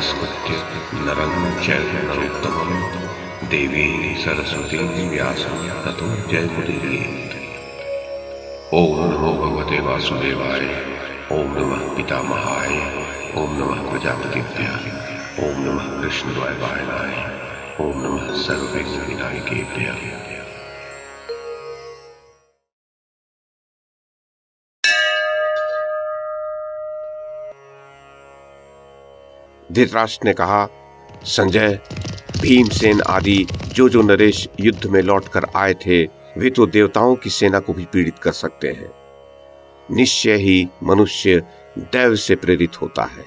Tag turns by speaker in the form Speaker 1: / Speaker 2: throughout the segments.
Speaker 1: नमस्कृत्य नरं चैव नरोत्तमं देवीं सरस्वतीं व्यासं ततो जयमुदीरयेत्। ओम नमो भगवते वासुदेवाय, ओम नमः पितामहाय, ओम नमः प्रजापतिभ्यः, ओम नमः कृष्णद्वैपायनाय, ओम नमः सर्वविघ्नविनायकेभ्यः।
Speaker 2: धृतराष्ट्र ने कहा, संजय, भीमसेन आदि जो नरेश युद्ध में लौटकर आए थे वे तो देवताओं की सेना को भी पीड़ित कर सकते हैं। निश्चय ही मनुष्य दैव से प्रेरित होता है।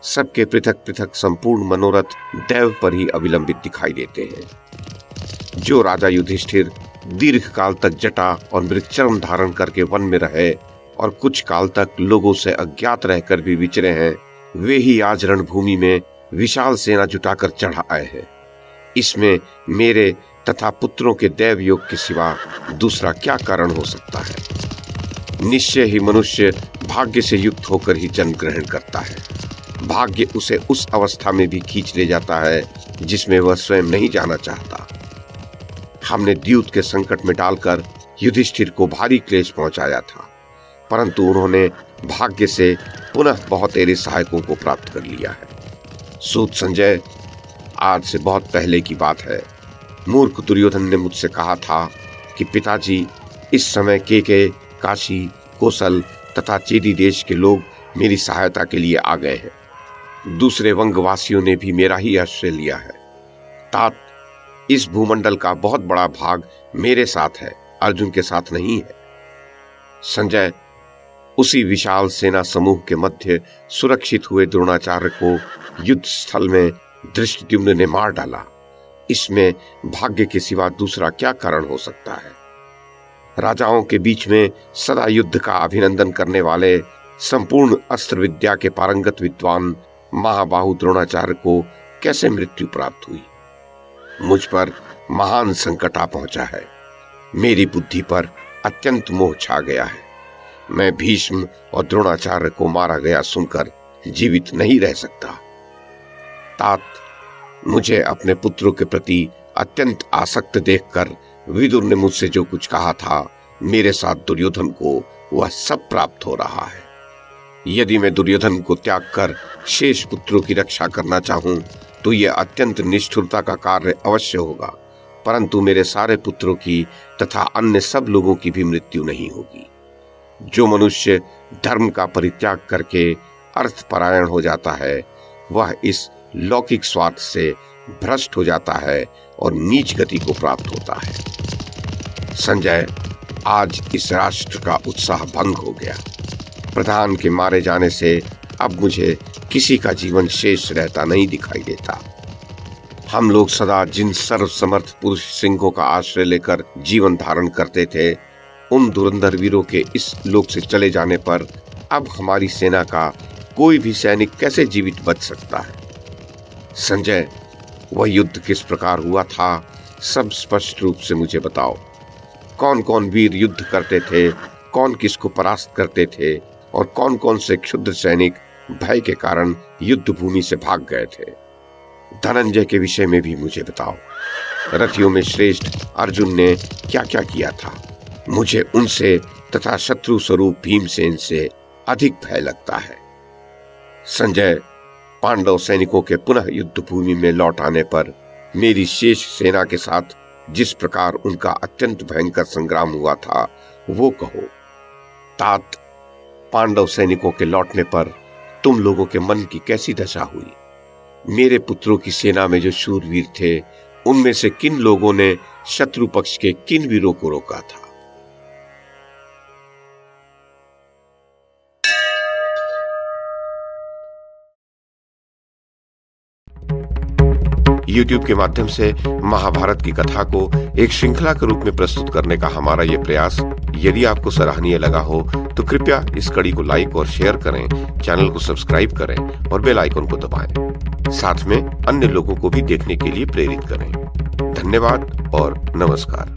Speaker 2: सबके पृथक पृथक संपूर्ण मनोरथ दैव पर ही अविलंबित दिखाई देते हैं। जो राजा युधिष्ठिर दीर्घ काल तक जटा और मृगचर्म धारण करके वन में रहे और कुछ काल तक लोगों से अज्ञात रहकर भी विचरे हैं, वे ही आज रणभूमि में विशाल सेना जुटाकर चढ़ आए हैं। इसमें मेरे तथा पुत्रों के दैव योग के सिवा दूसरा क्या कारण हो सकता है। निश्चय ही मनुष्य भाग्य से युक्त होकर ही जन्म ग्रहण करता है। भाग्य उसे उस अवस्था में भी खींच ले जाता है जिसमें वह स्वयं नहीं जाना चाहता। हमने द्यूत के संकट में डालकर युधिष्ठिर को भारी क्लेश पहुंचाया था, परंतु उन्होंने भाग्य से पुनः बहुत ऐसे सहायकों को प्राप्त कर लिया है। सूत संजय, आज से बहुत पहले की बात है। मूर्ख दुर्योधन ने मुझसे कहा था कि पिताजी, इस समय केके, काशी, कोसल तथा चेदी देश के लोग मेरी सहायता के लिए आ गए हैं। दूसरे वंगवासियों ने भी मेरा ही आश्रय लिया है। तात, इस भूमंडल का बहुत बड़ा भाग मेरे साथ है, अर्जुन के साथ नहीं है। संजय, उसी विशाल सेना समूह के मध्य सुरक्षित हुए द्रोणाचार्य को युद्ध स्थल में धृष्टद्युम्न ने मार डाला। इसमें भाग्य के सिवा दूसरा क्या कारण हो सकता है। राजाओं के बीच में सदा युद्ध का अभिनंदन करने वाले संपूर्ण अस्त्र विद्या के पारंगत विद्वान महाबाहु द्रोणाचार्य को कैसे मृत्यु प्राप्त हुई। मुझ पर महान संकट आ पहुंचा है। मेरी बुद्धि पर अत्यंत मोह छा गया है। मैं भीष्म और द्रोणाचार्य को मारा गया सुनकर जीवित नहीं रह सकता। तात, मुझे अपने पुत्रों के प्रति अत्यंत आसक्त देखकर विदुर ने मुझसे जो कुछ कहा था, मेरे साथ दुर्योधन को वह सब प्राप्त हो रहा है। यदि मैं दुर्योधन को त्याग कर शेष पुत्रों की रक्षा करना चाहूं तो यह अत्यंत निष्ठुरता का कार्य अवश्य होगा, परंतु मेरे सारे पुत्रों की तथा अन्य सब लोगों की भी मृत्यु नहीं होगी। जो मनुष्य धर्म का परित्याग करके अर्थपरायण हो जाता है, वह इस लौकिक स्वार्थ से भ्रष्ट हो जाता है और नीच गति को प्राप्त होता है। संजय, आज इस राष्ट्र का उत्साह भंग हो गया। प्रधान के मारे जाने से अब मुझे किसी का जीवन शेष रहता नहीं दिखाई देता। हम लोग सदा जिन सर्वसमर्थ पुरुष सिंहों का आश्रय लेकर जीवन धारण करते थे, उन धुरंधर वीरों के इस लोक से चले जाने पर अब हमारी सेना का कोई भी सैनिक कैसे जीवित बच सकता है। संजय, वह युद्ध किस प्रकार हुआ था, सब स्पष्ट रूप से मुझे बताओ। कौन कौन वीर युद्ध करते थे, कौन किसको परास्त करते थे और कौन कौन से क्षुद्र सैनिक भय के कारण युद्ध भूमि से भाग गए थे। धनंजय के विषय में भी मुझे बताओ। रथियों में श्रेष्ठ अर्जुन ने क्या क्या किया था। मुझे उनसे तथा शत्रु स्वरूप भीमसेन से अधिक भय लगता है। संजय, पांडव सैनिकों के पुनः युद्ध भूमि में लौट आने पर मेरी शेष सेना के साथ जिस प्रकार उनका अत्यंत भयंकर संग्राम हुआ था, वो कहो। तात, पांडव सैनिकों के लौटने पर तुम लोगों के मन की कैसी दशा हुई। मेरे पुत्रों की सेना में जो शूरवीर थे, उनमें से किन लोगों ने शत्रु पक्ष के किन वीरों को रोका था। YouTube के माध्यम से महाभारत की कथा को एक श्रृंखला के रूप में प्रस्तुत करने का हमारा ये प्रयास यदि आपको सराहनीय लगा हो तो कृपया इस कड़ी को लाइक और शेयर करें, चैनल को सब्सक्राइब करें और बेल आइकन को दबाएं। साथ में अन्य लोगों को भी देखने के लिए प्रेरित करें। धन्यवाद और नमस्कार।